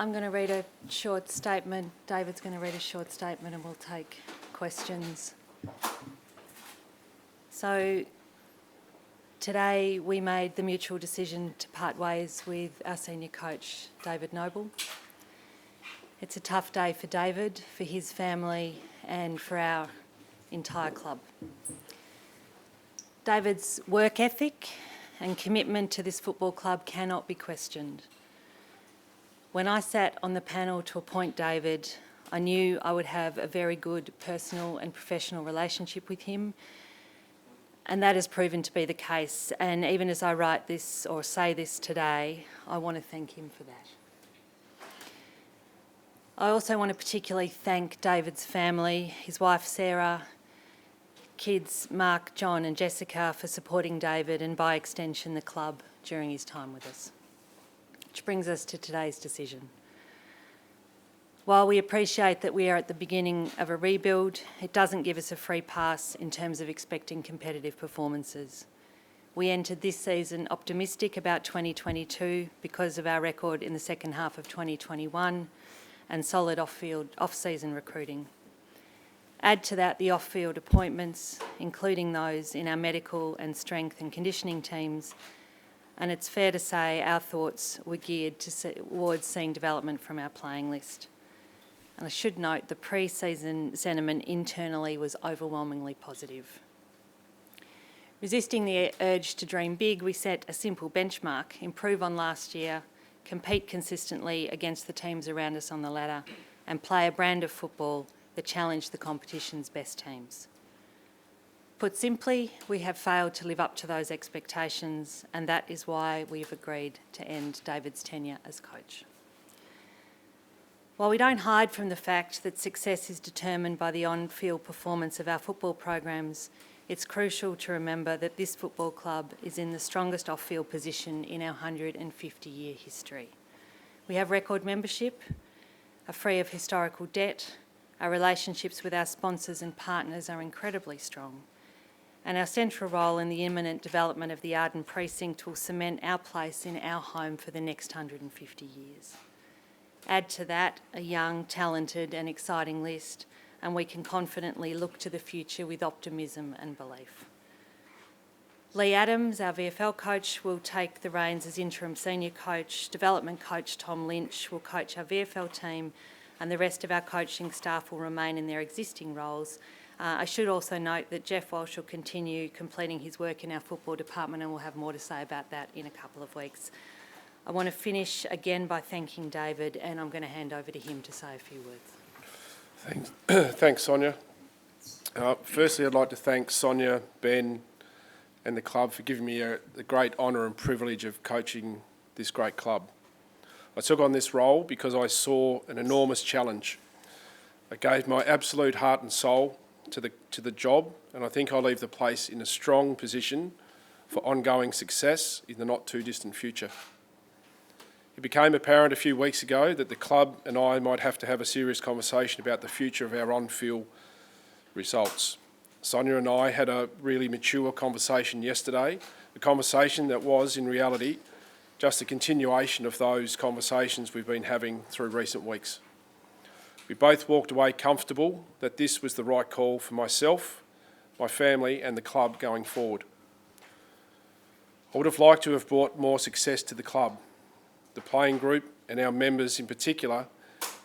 I'm going to read a short statement. David's going to read a short statement and we'll take questions. So today we made the mutual decision to part ways with our senior coach, David Noble. It's a tough day for David, for his family and for our entire club. David's work ethic and commitment to this football club cannot be questioned. When I sat on the panel to appoint David, I knew I would have a very good personal and professional relationship with him, and that has proven to be the case. And even as I write this or say this today, I want to thank him for that. I also want to particularly thank David's family, his wife Sarah, kids Mark, John and Jessica for supporting David and by extension the club during his time with us. Which brings us to today's decision. While we appreciate that we are at the beginning of a rebuild, it doesn't give us a free pass in terms of expecting competitive performances. We entered this season optimistic about 2022 because of our record in the second half of 2021 and solid off-season recruiting. Add to that the off-field appointments, including those in our medical and strength and conditioning teams, and it's fair to say our thoughts were geared towards seeing development from our playing list. And I should note the pre-season sentiment internally was overwhelmingly positive. Resisting the urge to dream big, we set a simple benchmark: improve on last year, compete consistently against the teams around us on the ladder, and play a brand of football that challenged the competition's best teams. Put simply, we have failed to live up to those expectations, and that is why we've agreed to end David's tenure as coach. While we don't hide from the fact that success is determined by the on-field performance of our football programs, it's crucial to remember that this football club is in the strongest off-field position in our 150-year history. We have record membership, are free of historical debt, our relationships with our sponsors and partners are incredibly strong, and our central role in the imminent development of the Arden Precinct will cement our place in our home for the next 150 years. Add to that a young, talented and exciting list, and we can confidently look to the future with optimism and belief. Lee Adams, our VFL coach, will take the reins as interim senior coach. Development coach Tom Lynch will coach our VFL team, and the rest of our coaching staff will remain in their existing roles. I should also note that Jeff Walsh will continue completing his work in our football department, and we'll have more to say about that in a couple of weeks. I want to finish again by thanking David, and I'm going to hand over to him to say a few words. Thanks, Sonja. Firstly, I'd like to thank Sonja, Ben and the club for giving me the great honour and privilege of coaching this great club. I took on this role because I saw an enormous challenge. I gave my absolute heart and soul to the job, and I think I'll leave the place in a strong position for ongoing success in the not too distant future. It became apparent a few weeks ago that the club and I might have to have a serious conversation about the future of our on-field results. Sonja and I had a really mature conversation yesterday, a conversation that was, in reality, just a continuation of those conversations we've been having through recent weeks. We both walked away comfortable that this was the right call for myself, my family and the club going forward. I would have liked to have brought more success to the club, the playing group and our members in particular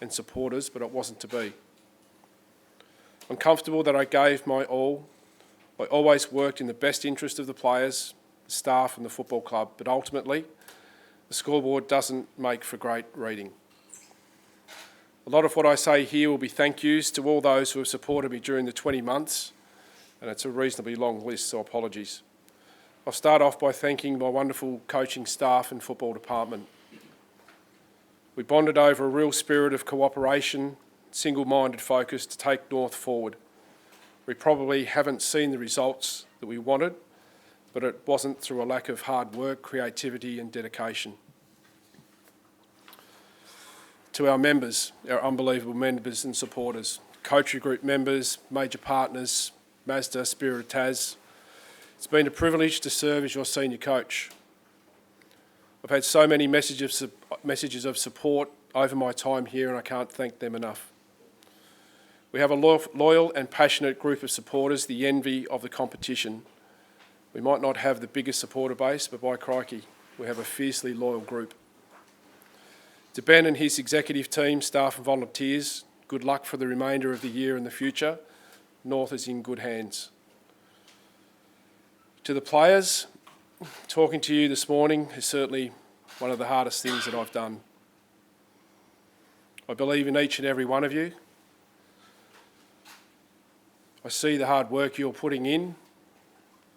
and supporters, but it wasn't to be. I'm comfortable that I gave my all. I always worked in the best interest of the players, the staff and the football club, but ultimately the scoreboard doesn't make for great reading. A lot of what I say here will be thank yous to all those who have supported me during the 20 months, and it's a reasonably long list, so apologies. I'll start off by thanking my wonderful coaching staff and football department. We bonded over a real spirit of cooperation, single-minded focus to take North forward. We probably haven't seen the results that we wanted, but it wasn't through a lack of hard work, creativity and dedication. To our members, our unbelievable members and supporters, coaching group members, major partners, Mazda, Spirit of Tas, it's been a privilege to serve as your senior coach. I've had so many messages of support over my time here, and I can't thank them enough. We have a loyal and passionate group of supporters, the envy of the competition. We might not have the biggest supporter base, but by crikey, we have a fiercely loyal group. To Ben and his executive team, staff and volunteers, good luck for the remainder of the year and the future. North is in good hands. To the players, talking to you this morning is certainly one of the hardest things that I've done. I believe in each and every one of you. I see the hard work you're putting in,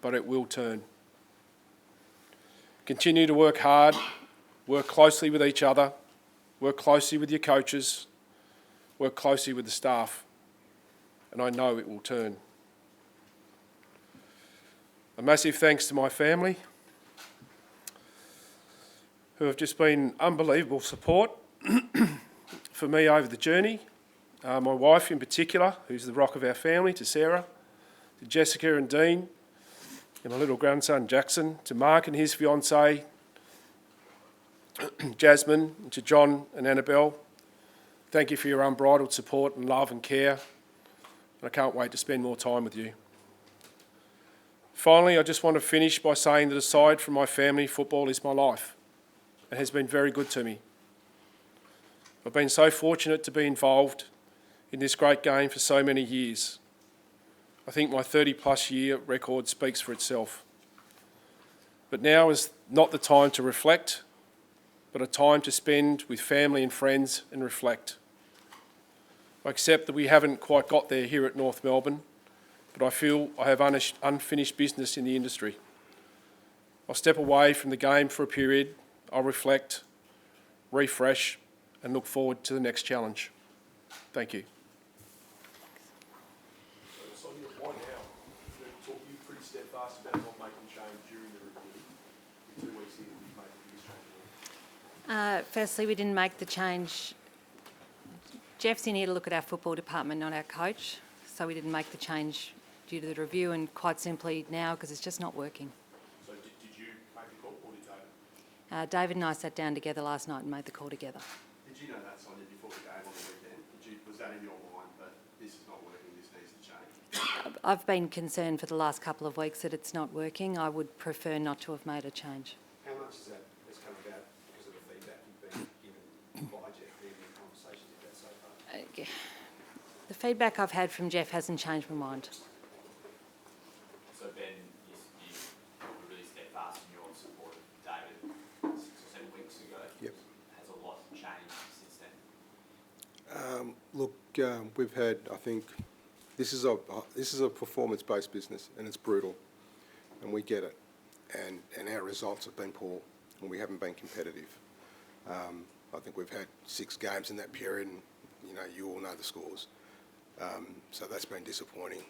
but it will turn. Continue to work hard, work closely with each other, work closely with your coaches, work closely with the staff, and I know it will turn. A massive thanks to my family, who have just been unbelievable support for me over the journey. My wife in particular, who's the rock of our family, to Sarah, to Jessica and Dean, and my little grandson Jackson, to Mark and his fiancée, Jasmine, and to John and Annabelle. Thank you for your unbridled support and love and care, and I can't wait to spend more time with you. Finally, I just want to finish by saying that aside from my family, football is my life and has been very good to me. I've been so fortunate to be involved in this great game for so many years. I think my 30-plus year record speaks for itself. But now is not the time to reflect, but a time to spend with family and friends and reflect. I accept that we haven't quite got there here at North Melbourne, but I feel I have unfinished business in the industry. I'll step away from the game for a period. I'll reflect, refresh, and look forward to the next challenge. Thank you. So, Sonja, why now? You're pretty steadfast about not making change during the review. In 2 weeks here, you've made the biggest change. Firstly, we didn't make the change. Jeff's in here to look at our football department, not our coach, so we didn't make the change due to the review, and quite simply now because it's just not working. So did you make the call, or did David? David and I sat down together last night and made the call together. Did you know that, Sonja, before the game on the weekend? Was that in your mind that this is not working, this needs to change? I've been concerned for the last couple of weeks that it's not working. I would prefer not to have made a change. How much has that come about because of the feedback you've been given by Jeff in your conversations you've had so far? The feedback I've had from Jeff hasn't changed my mind. So Ben, you were really steadfast in your support of David 6 or 7 weeks ago. Yep. Has a lot changed since then? Look, we've had, I think, this is a performance-based business, and it's brutal, and we get it, and our results have been poor, and we haven't been competitive. I think we've had 6 games in that period, and you all know the scores. So that's been disappointing.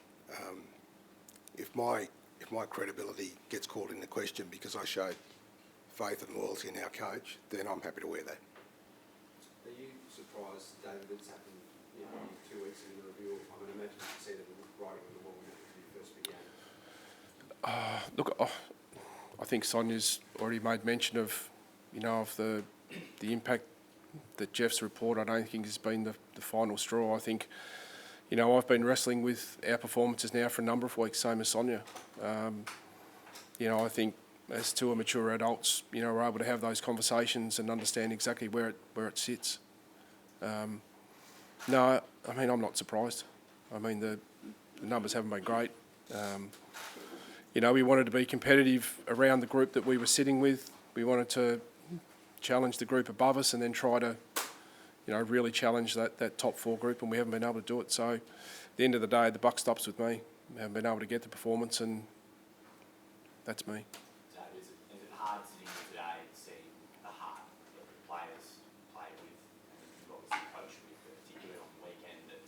If my credibility gets called into question because I showed faith and loyalty in our coach, then I'm happy to wear that. Are you surprised, David, that's happened 2 weeks into the review? I mean, imagine you see the writing on the wall when the review first began. Look, I think Sonja's already made mention of, of the impact that Jeff's report, I don't think, has been the final straw. I think, I've been wrestling with our performances now for a number of weeks, same as Sonja. I think as two mature adults, we're able to have those conversations and understand exactly where it sits. No, I mean, I'm not surprised. I mean, the numbers haven't been great. We wanted to be competitive around the group that we were sitting with. We wanted to challenge the group above us and then try to, really challenge that top 4 group, and we haven't been able to do it. So at the end of the day, the buck stops with me. We haven't been able to get the performance, and that's me. David, is it hard sitting here today to see the heart that the players play with and you've obviously coached with, particularly on the weekend, that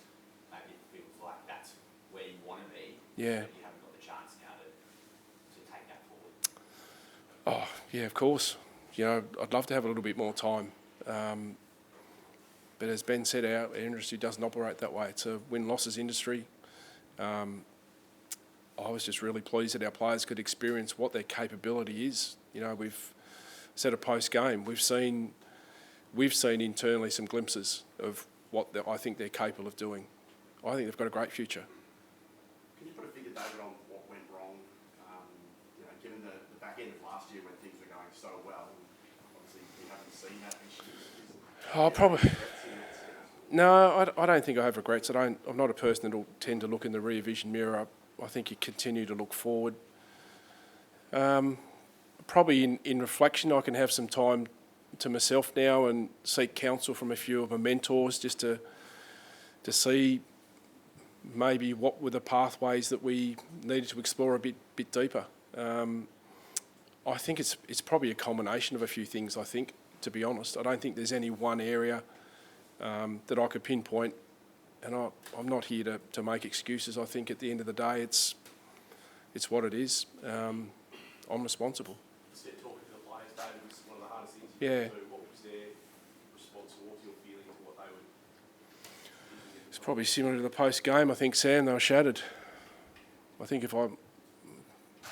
maybe it feels like that's where you want to be, Yeah. but you haven't got the chance now to take that forward? Oh, yeah, of course. I'd love to have a little bit more time. But as Ben said, our industry doesn't operate that way. It's a win-losses industry. I was just really pleased that our players could experience what their capability is. We've said a post-game, we've seen we've seen internally some glimpses of what I think they're capable of doing. I think they've got a great future. Can you put a figure, David, on what went wrong, given the back end of last year when things were going so well? Obviously, you haven't seen that this year. I'll probably... No, I don't think I have regrets. I'm not a person that will tend to look in the rear vision mirror. I think you continue to look forward. Probably in reflection, I can have some time to myself now and seek counsel from a few of my mentors just to see maybe what were the pathways that we needed to explore a bit deeper. I think it's probably a combination of a few things, I think, to be honest. I don't think there's any one area that I could pinpoint, and I'm not here to make excuses. I think at the end of the day, it's what it is. I'm responsible. Instead, talking to the players, David, was one of the hardest things Yeah. to do. What was their response, or what was your feeling of what they would? It's probably similar to the post-game. I think, Sam, they were shattered. I think if I'm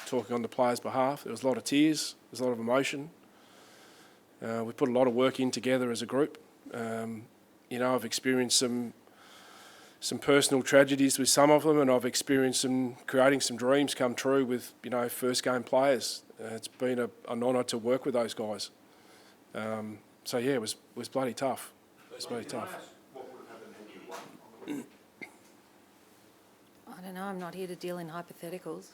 talking on the players' behalf, there was a lot of tears, there's a lot of emotion. We put a lot of work in together as a group. I've experienced some personal tragedies with some of them, and I've experienced creating some dreams come true with, first game players. It's been an honour to work with those guys. It was bloody tough. It was bloody tough. What would have happened had you won on the weekend? I don't know, I'm not here to deal in hypotheticals.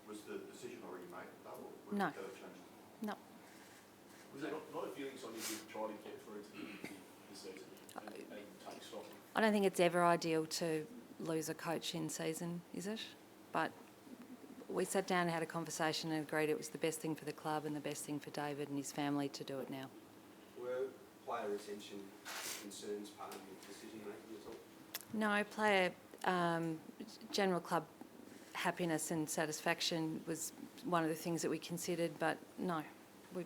Was the decision already made, though, or No. did it change? No. Was there not a feeling, Sonja, you tried to get through to the season and take stock? I don't think it's ever ideal to lose a coach in season, is it? But we sat down and had a conversation and agreed it was the best thing for the club and the best thing for David and his family to do it now. Were player retention concerns part of your decision making at all? No, player general club happiness and satisfaction was one of the things that we considered, but no. Did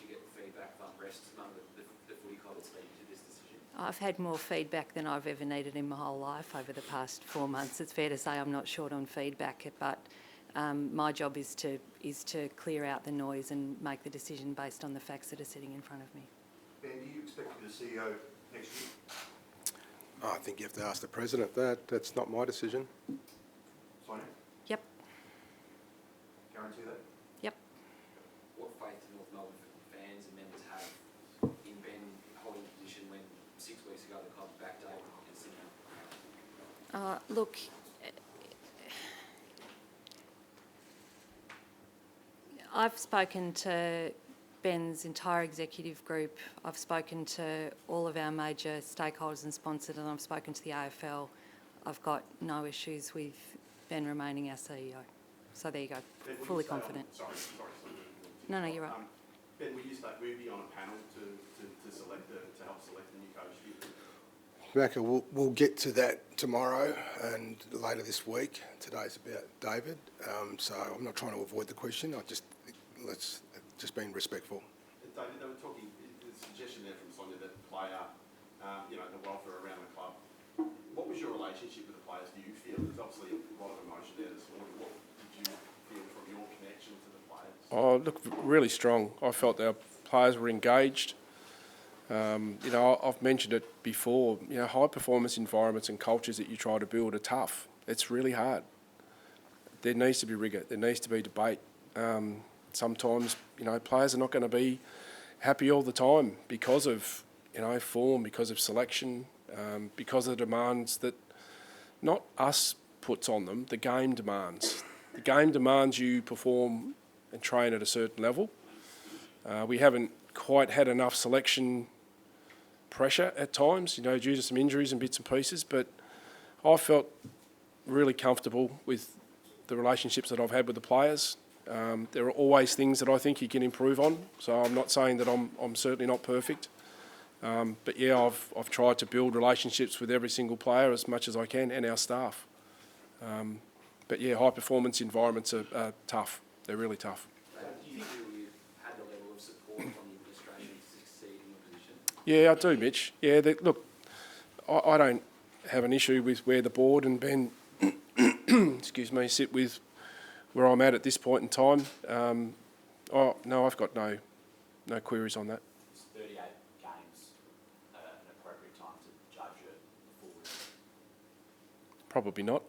you get feedback from rest among the footy club that's led to this decision? I've had more feedback than I've ever needed in my whole life over the past 4 months. It's fair to say I'm not short on feedback, but my job is to clear out the noise and make the decision based on the facts that are sitting in front of me. Ben, do you expect to be the CEO next year? I think you have to ask the president that. That's not my decision. Sonja, Yep, guarantee that? yep. What faith do North Melbourne fans and members have in Ben holding the position when 6 weeks ago the club backed David and Sydney? Look, I've spoken to Ben's entire executive group. I've spoken to all of our major stakeholders and sponsors, and I've spoken to the AFL. I've got no issues with Ben remaining our CEO. So there you go, Ben, will fully you stay on- confident. Sorry, No, you're right. Ben, will you be on a panel to help select the new coach? Rebecca, we'll get to that tomorrow and later this week. Today's about David, so I'm not trying to avoid the question. Let's just being respectful. David, they were talking, the suggestion there from Sonja that player, the welfare around the club. What was your relationship with the players, do you feel? There's obviously a lot of emotion there this morning. What did you feel from your connection to the players? Oh, look, really strong. I felt our players were engaged. I've mentioned it before. High performance environments and cultures that you try to build are tough. It's really hard. There needs to be rigour. There needs to be debate. Sometimes, players are not going to be happy all the time because of, form, because of selection, because of the demands that not us puts on them, the game demands. The game demands you perform and train at a certain level. We haven't quite had enough selection pressure at times, due to some injuries and bits and pieces, but I felt really comfortable with the relationships that I've had with the players. There are always things that I think you can improve on, so I'm not saying that I'm certainly not perfect. But yeah, I've tried to build relationships with every single player as much as I can and our staff. But yeah, high performance environments are tough. They're really tough. Do you feel you had the level of support from the administration to succeed in your position? Yeah, I do, Mitch. Yeah, look, I don't have an issue with where the board and Ben, sit with where I'm at this point in time. No, I've got no no queries on that. Is 38 games an appropriate time to judge a full result? Probably not.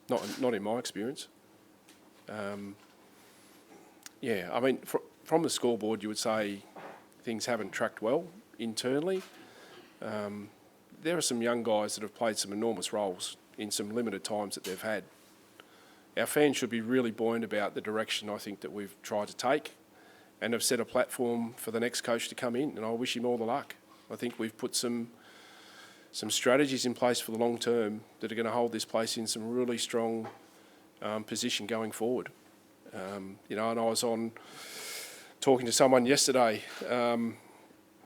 Not in my experience. Yeah, I mean, from the scoreboard, you would say things haven't tracked well internally. There are some young guys that have played some enormous roles in some limited times that they've had. Our fans should be really buoyant about the direction I think that we've tried to take and have set a platform for the next coach to come in, and I wish him all the luck. I think we've put some strategies in place for the long term that are going to hold this place in some really strong position going forward. You know, and I was on talking to someone yesterday,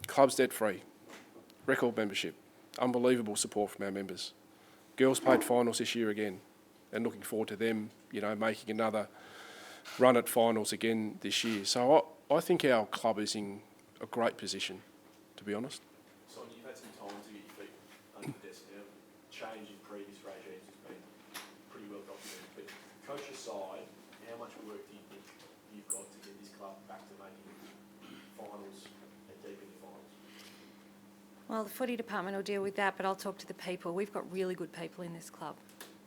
club's debt free, record membership, unbelievable support from our members. Girls played finals this year again, and looking forward to them, you know, making another run at finals again this year. So I think our club is in a great position, to be honest. Sonja, you've had some time to get your feet under the desk now. Change in previous regimes has been pretty well documented. But coach aside, how much work do you think you've got to get this club back to making finals and deep in the finals? Well, the footy department will deal with that, but I'll talk to the people. We've got really good people in this club,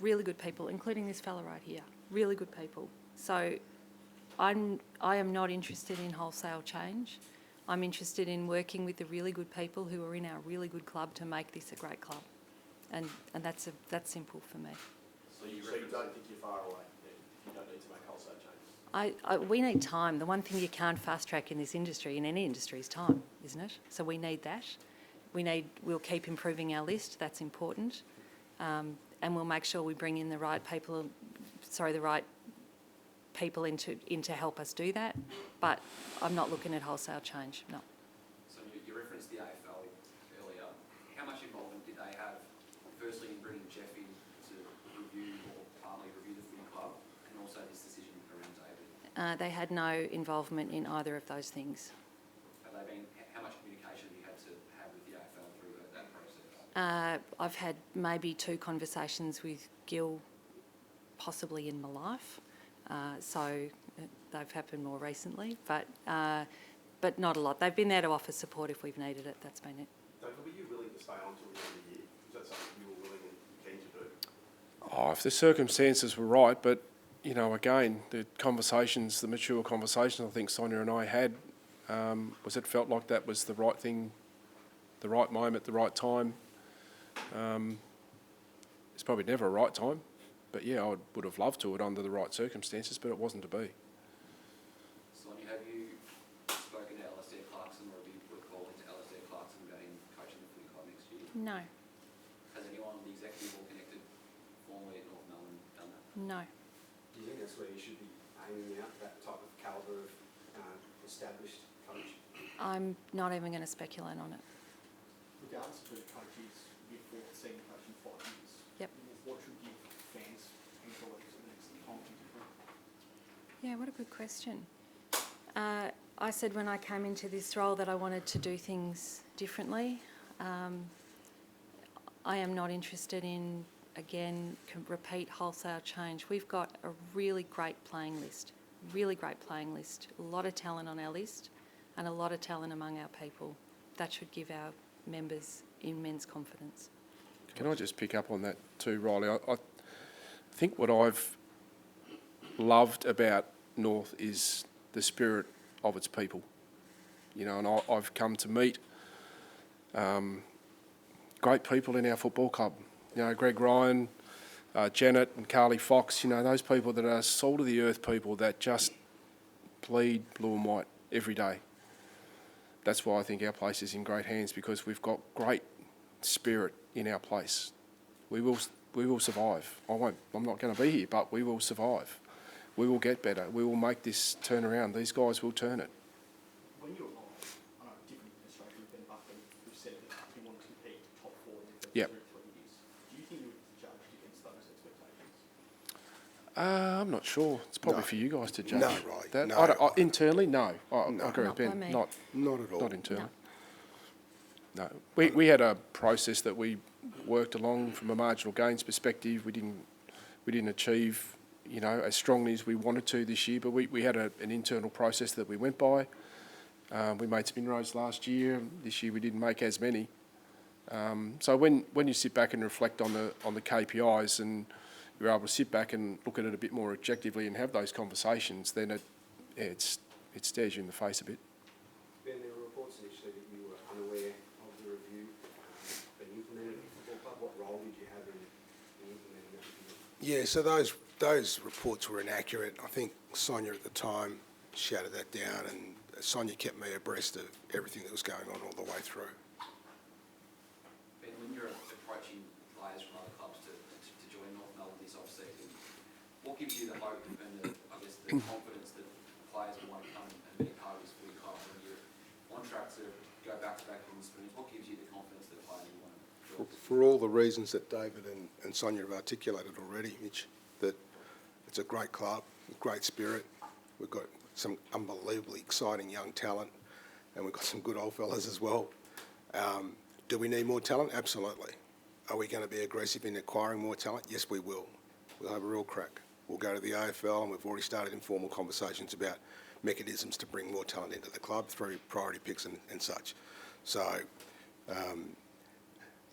really good people, including this fella right here, really good people. So I am not interested in wholesale change. I'm interested in working with the really good people who are in our really good club to make this a great club. And that's simple for me. So you don't think you're far away then, if you don't need to make wholesale changes? We need time. The one thing you can't fast track in this industry, in any industry, is time, isn't it? So we need that. We'll keep improving our list. That's important. And we'll make sure we bring in the right people in to help us do that. But I'm not looking at wholesale change, no. So you referenced the AFL earlier. How much involvement did they have, firstly, in bringing Jeff in to review or partly review the footy club, and also this decision around David? They had no involvement in either of those things. How much communication have you had to have with the AFL through that process? I've had maybe 2 conversations with Gil, possibly in my life. So they've happened more recently, but not a lot. They've been there to offer support if we've needed it. That's been it. David, were you willing to stay on till the end of the year? Was that something you were willing and keen to do? Oh, if the circumstances were right, but, you know, again, the mature conversations I think Sonja and I had, was it felt like that was the right thing, the right moment, the right time. It's probably never a right time. But yeah, I would have loved to it under the right circumstances, but it wasn't to be. Sonja, have you spoken to Alistair Clarkson, or have you put a call into Alistair Clarkson about him coaching the footy club next year? No. Has anyone on the executive or connected formerly at North Melbourne done that? No. Do you think that's where you should be aiming out, that type of calibre of established coach? I'm not even going to speculate on it. Regardless of who the coach is, you've seen the coach in 5 years. Yep. What should give fans and colleagues the next confidence to improve? Yeah, what a good question. I said when I came into this role that I wanted to do things differently. I am not interested in, again, repeat wholesale change. We've got a really great playing list, a lot of talent on our list and a lot of talent among our people. That should give our members immense confidence. Can I just pick up on that too, Riley? I think what I've loved about North is the spirit of its people. You know, and I've come to meet great people in our football club. You know, Greg Ryan, Janet and Carly Fox, you know, those people that are salt of the earth people that just bleed blue and white every day. That's why I think our place is in great hands, because we've got great spirit in our place. We will survive. I'm not going to be here, but we will survive. We will get better. We will make this turn around. These guys will turn it. When you were on, I know, different administration with Ben Buckley, who said that he wanted to compete top 4 in the first Yep. 3 years. Do you think you would judge against those expectations? I'm not sure. It's probably No. for you guys to judge. No, right. That. No. Internally, no. I No. agree Not with by Ben. me. Not at all. Not internally. No. We had a process that we worked along from a marginal gains perspective. We didn't achieve, you know, as strongly as we wanted to this year, but we had an internal process that we went by. We made some inroads last year. This year we didn't make as many. So when you sit back and reflect on the KPIs and you're able to sit back and look at it a bit more objectively and have those conversations, then it stares you in the face a bit. Ben, there were reports initially that you were unaware of the review being implemented at the football club. What role did you have in implementing that review? Yeah, so those reports were inaccurate. I think Sonja at the time shouted that down, and Sonja kept me abreast of everything that was going on all the way through. Ben, when you're approaching players from other clubs to join North Melbourne this off-season, what gives you the hope and the confidence that players will want to come and be a part of this footy club when you're on track to go back-to-back in the Spoons? What gives you the confidence that players will want to join? For all the reasons that David and Sonja have articulated already, Mitch, that it's a great club, great spirit. We've got some unbelievably exciting young talent, and we've got some good old fellas as well. Do we need more talent? Absolutely. Are we going to be aggressive in acquiring more talent? Yes, we will. We'll have a real crack. We'll go to the AFL, and we've already started informal conversations about mechanisms to bring more talent into the club through priority picks and such. So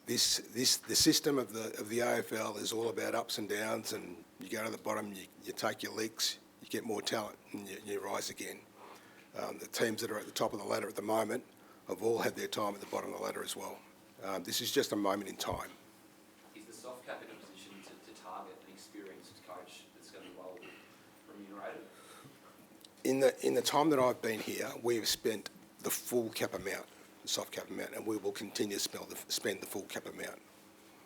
the system of the AFL is all about ups and downs, and you go to the bottom, you take your leaks, you get more talent, and you rise again. The teams that are at the top of the ladder at the moment have all had their time at the bottom of the ladder as well. This is just a moment in time. Is the soft cap in a position to target an experienced coach that's going to be well remunerated? In the time that I've been here, we have spent the full cap amount, the soft cap amount, and we will continue to spend the full cap amount.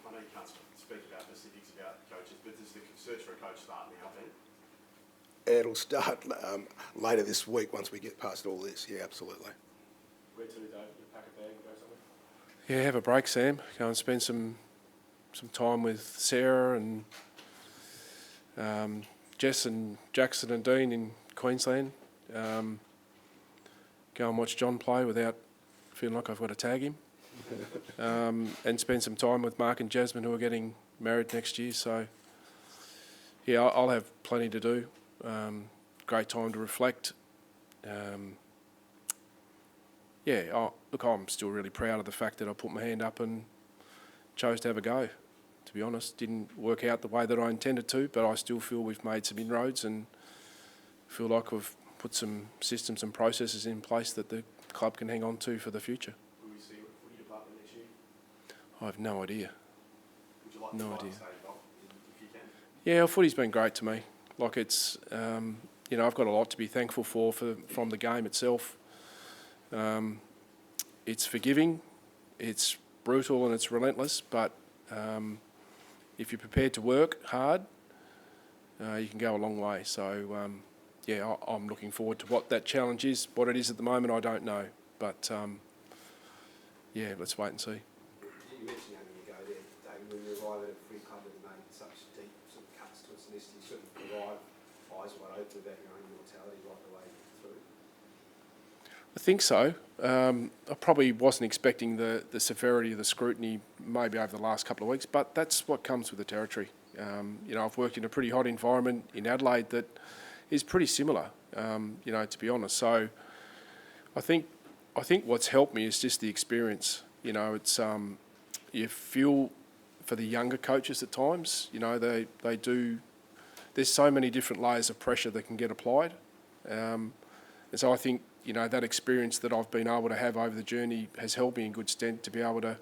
I know you can't speak about specifics about coaches, but does the search for a coach start now, Ben? It'll start later this week once we get past all this. Yeah, absolutely. Where to, David? You pack a bag and go somewhere? Yeah, have a break, Sam. Go and spend some time with Sarah and Jess and Jackson and Dean in Queensland. Go and watch John play without feeling like I've got to tag him. And spend some time with Mark and Jasmine, who are getting married next year. So, yeah, I'll have plenty to do. Great time to reflect. Look, I'm still really proud of the fact that I put my hand up and chose to have a go. To be honest, didn't work out the way that I intended to, but I still feel we've made some inroads and feel like we've put some systems and processes in place that the club can hang on to for the future. Will we see you at the footy department next year? I have no idea. Would you like No to idea. stay involved if you can? Yeah, footy's been great to me. Like it's, I've got a lot to be thankful for from the game itself. It's forgiving, it's brutal and it's relentless, but if you're prepared to work hard, you can go a long way. So, I'm looking forward to what that challenge is. What it is at the moment, I don't know. But, let's wait and see. You mentioned having a go there, David, when you arrive at a footy club that made such deep sort of cuts to its list, you sort of arrive eyes wide open about your own mortality right the way through. I think so. I probably wasn't expecting the severity of the scrutiny maybe over the last couple of weeks, but that's what comes with the territory. I've worked in a pretty hot environment in Adelaide that is pretty similar, to be honest. So I think what's helped me is just the experience. It's you feel for the younger coaches at times. They do. There's so many different layers of pressure that can get applied, and so I think that experience that I've been able to have over the journey has held me in good stead to be able to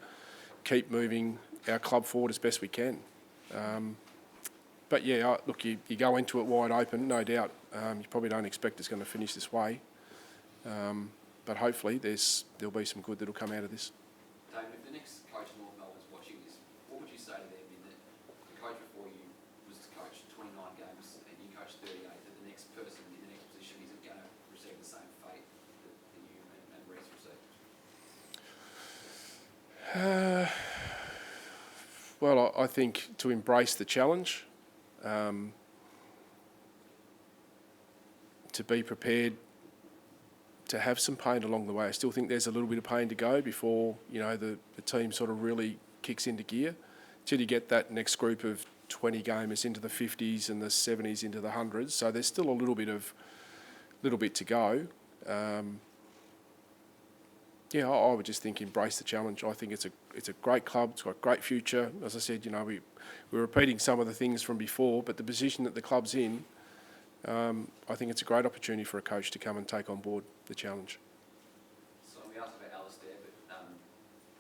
keep moving our club forward as best we can. But yeah, look, you go into it wide open, no doubt. You probably don't expect it's going to finish this way, but hopefully there'll be some good that'll come out of this. David, if the next coach in North Melbourne's watching this, what would you say to them in that the coach before you was to coach 29 games and you coached 38, that the next person in the next position isn't going to receive the same fate that you and Reece received? Well, I think to embrace the challenge, to be prepared to have some pain along the way. I still think there's a little bit of pain to go before the team sort of really kicks into gear. Till you get that next group of 20 gamers into the 50s and the 70s into the 100s. So there's still a little bit to go. Yeah, I would just think embrace the challenge. I think it's a great club. It's got a great future. As I said, we're repeating some of the things from before, but the position that the club's in, I think it's a great opportunity for a coach to come and take on board the challenge. So we asked about Alistair, but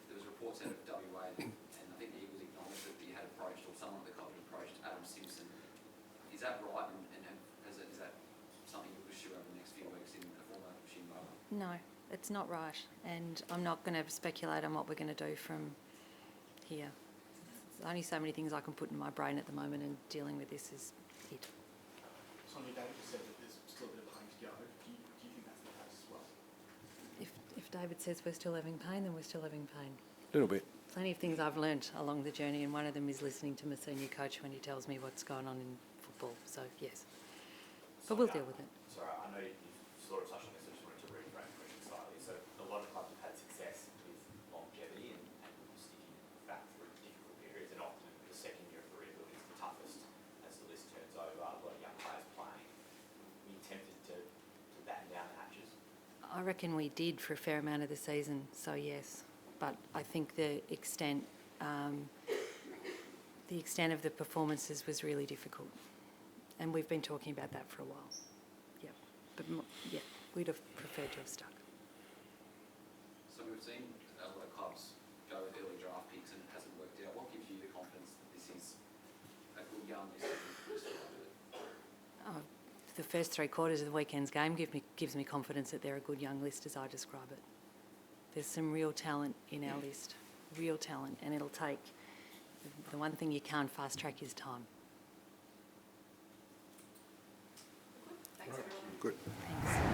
there was reports out of WA, and I think the Eagles acknowledged that he had approached, or someone at the club had approached Adam Simpson. Is that right, and is that something you'll pursue over the next few weeks in a former Shin Bowl? No, it's not right, and I'm not going to speculate on what we're going to do from here. There's only so many things I can put in my brain at the moment, and dealing with this is it. Sonja, David just said that there's still a bit of pain to go. Do you think that's the case as well? If David says we're still having pain, then we're still having pain. A little bit. Plenty of things I've learnt along the journey, and one of them is listening to my senior coach when he tells me what's going on in football. So yes, but we'll deal with it. Sorry, I know you've sort of touched on this, I just wanted to reframe the question slightly. So a lot of clubs have had success with longevity and sticking back through difficult periods, and often the second year of the rebuild is the toughest as the list turns over, a lot of young players playing. Were you tempted to batten down the hatches? I reckon we did for a fair amount of the season, so yes. But I think the extent of the performances was really difficult, and we've been talking about that for a while. Yeah, but yeah, we'd have preferred to have stuck. So we've seen a lot of clubs go with early draft picks and it hasn't worked out. What gives you the confidence that this is a good young list? The first 3 quarters of the weekend's game gives me confidence that they're a good young list as I describe it. There's some real talent in our list, real talent, and it'll take, the one thing you can't fast track is time. Good. Thanks.